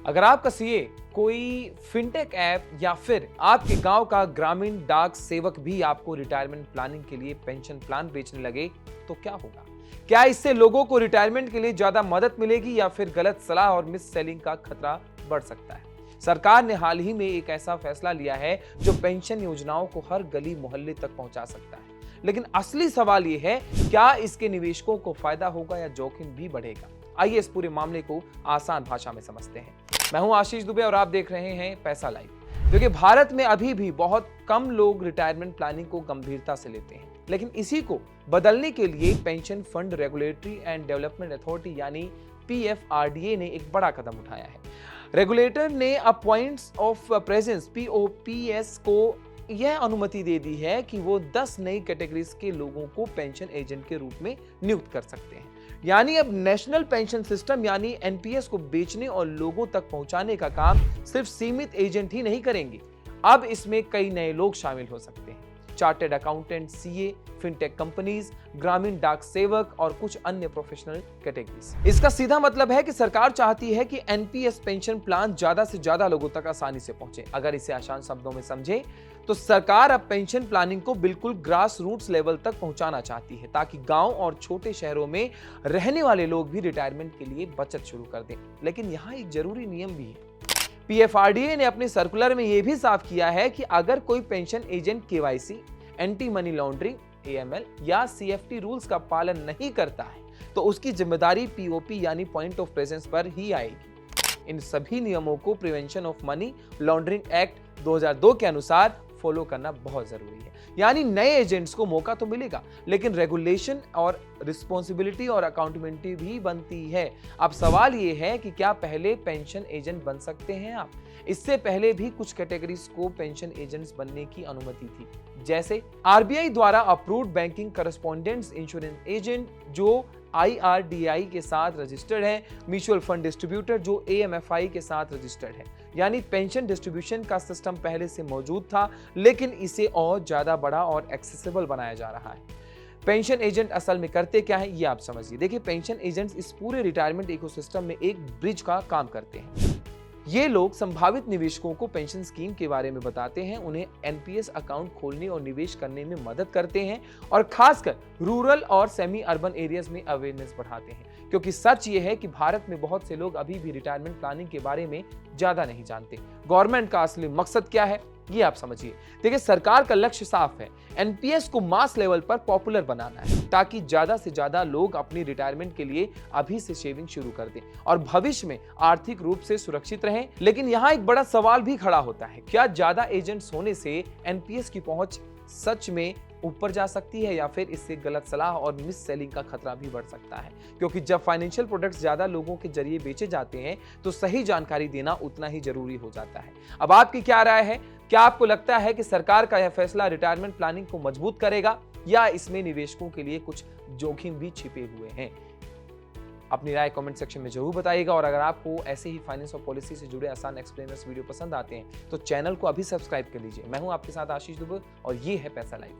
अगर आपका सीए कोई फिनटेक ऐप या फिर आपके गांव का ग्रामीण डाक सेवक भी आपको रिटायरमेंट प्लानिंग के लिए पेंशन प्लान बेचने लगे तो क्या होगा? क्या इससे लोगों को रिटायरमेंट के लिए ज्यादा मदद मिलेगी या फिर गलत सलाह और मिस सेलिंग का खतरा बढ़ सकता है? सरकार ने हाल ही में एक ऐसा फैसला लिया है जो पेंशन योजनाओं को हर गली मोहल्ले तक पहुंचा सकता है। लेकिन असली सवाल यह है, क्या इसके निवेशकों को फायदा होगा या जोखिम भी बढ़ेगा? आइए इस पूरे मामले को आसान भाषा में समझते हैं। मैं हूं आशीष दुबे और आप देख रहे हैं पैसा लाइव। क्योंकि भारत में अभी भी बहुत कम लोग रिटायरमेंट प्लानिंग को गंभीरता से लेते हैं, लेकिन इसी को बदलने के लिए pension fund regulatory and development authority यानी PFRDA ने एक बड़ा कदम उठाया है। रेगुलेटर ने अब पॉइंट्स ऑफ प्रेजेंस POPS को यह अनुमति दे दी है कि वो 10 नई कैटेगरीज के लोगों को पेंशन एजेंट के रूप में नियुक्त कर सकते हैं। यानी अब नेशनल पेंशन सिस्टम यानी NPS को बेचने और लोगों तक पहुंचाने का काम सिर्फ सीमित एजेंट ही नहीं करेंगे। अब इसमें कई नए लोग शामिल हो सकते हैं। Chartered accountant, CA, fintech companies, ग्रामीण डाक सेवक और कुछ अन्य प्रोफेशनल कैटेगरीज। इसका सीधा मतलब है कि सरकार चाहती है कि NPS पेंशन प्लान ज्यादा से ज्यादा लोगों तक आसानी से पहुंचे। अगर इसे आसान शब्दों में समझे तो सरकार अब पेंशन प्लानिंग को बिल्कुल ग्रास रूट्स लेवल तक पहुंचाना चाहती है, ताकि गांव और छोटे शहरों में रहने वाले लोग भी रिटायरमेंट के लिए बचत शुरू कर दें। लेकिन यहाँ एक जरूरी नियम भी है। PFRDA ने अपने सर्कुलर में यह भी साफ किया है कि अगर कोई pension agent KYC, anti money laundering AML या CFT रूल्स का पालन नहीं करता है तो उसकी जिम्मेदारी POP यानी पॉइंट ऑफ प्रेजेंस पर ही आएगी। इन सभी नियमों को prevention of money laundering act 2002 के अनुसार फॉलो करना बहुत जरूरी है। यानी नए एजेंट्स को मौका तो मिलेगा, लेकिन रेगुलेशन और रिस्पॉन्सिबिलिटी और अकाउंटेबिलिटी भी बनती है। अब सवाल ये है कि क्या पहले पेंशन एजेंट बन सकते हैं आप? इससे पहले भी कुछ कैटेगरीज को पेंशन एजेंट्स बनने की अनुमति थी, जैसे RBI द्वारा approved banking correspondents insurance agent जो IRDAI के साथ रजिस्टर्ड है, म्यूचुअल फंड डिस्ट्रीब्यूटर जो AMFI के साथ रजिस्टर्ड है। यानी पेंशन डिस्ट्रीब्यूशन का सिस्टम पहले से मौजूद था, लेकिन इसे और ज्यादा बड़ा और एक्सेसिबल बनाया जा रहा है। पेंशन एजेंट असल में करते क्या है ये आप समझिए। देखिए, पेंशन एजेंट्स इस पूरे रिटायरमेंट इकोसिस्टम में एक ब्रिज का काम करते हैं। ये लोग संभावित निवेशकों को पेंशन स्कीम के बारे में बताते हैं, उन्हें NPS अकाउंट खोलने और निवेश करने में मदद करते हैं और खासकर रूरल और सेमी अर्बन एरियाज में अवेयरनेस बढ़ाते हैं। क्योंकि सच ये है कि भारत में बहुत से लोग अभी भी रिटायरमेंट प्लानिंग के बारे में ज्यादा नहीं जानते। गवर्नमेंट का असली मकसद क्या है ये आप समझिए। देखिए, सरकार का लक्ष्य साफ है, NPS को मास लेवल पर पॉपुलर बनाना है, ताकि ज्यादा से ज्यादा लोग अपनी रिटायरमेंट के लिए अभी से सेविंग शुरू कर दें और भविष्य में आर्थिक रूप से सुरक्षित रहें। लेकिन यहाँ एक बड़ा सवाल भी खड़ा होता है, क्या ज्यादा एजेंट्स होने से NPS की पहुंच सच में ऊपर जा सकती है या फिर इससे गलत सलाह और मिस सेलिंग का खतरा भी बढ़ सकता है? क्योंकि जब फाइनेंशियल प्रोडक्ट्स ज्यादा लोगों के जरिए बेचे जाते हैं तो सही जानकारी देना उतना ही जरूरी हो जाता है। अब आपकी क्या राय है? क्या आपको लगता है कि सरकार का यह फैसला रिटायरमेंट प्लानिंग को मजबूत करेगा या इसमें निवेशकों के लिए कुछ जोखिम भी छिपे हुए हैं? अपनी राय कमेंट सेक्शन में जरूर बताइएगा और अगर आपको ऐसे ही फाइनेंस और पॉलिसी से जुड़े आसान एक्सप्लेनर्स वीडियो पसंद आते हैं तो चैनल को अभी सब्सक्राइब कर लीजिए। मैं हूं आपके साथ आशीष दुबे और ये है पैसा लाइव।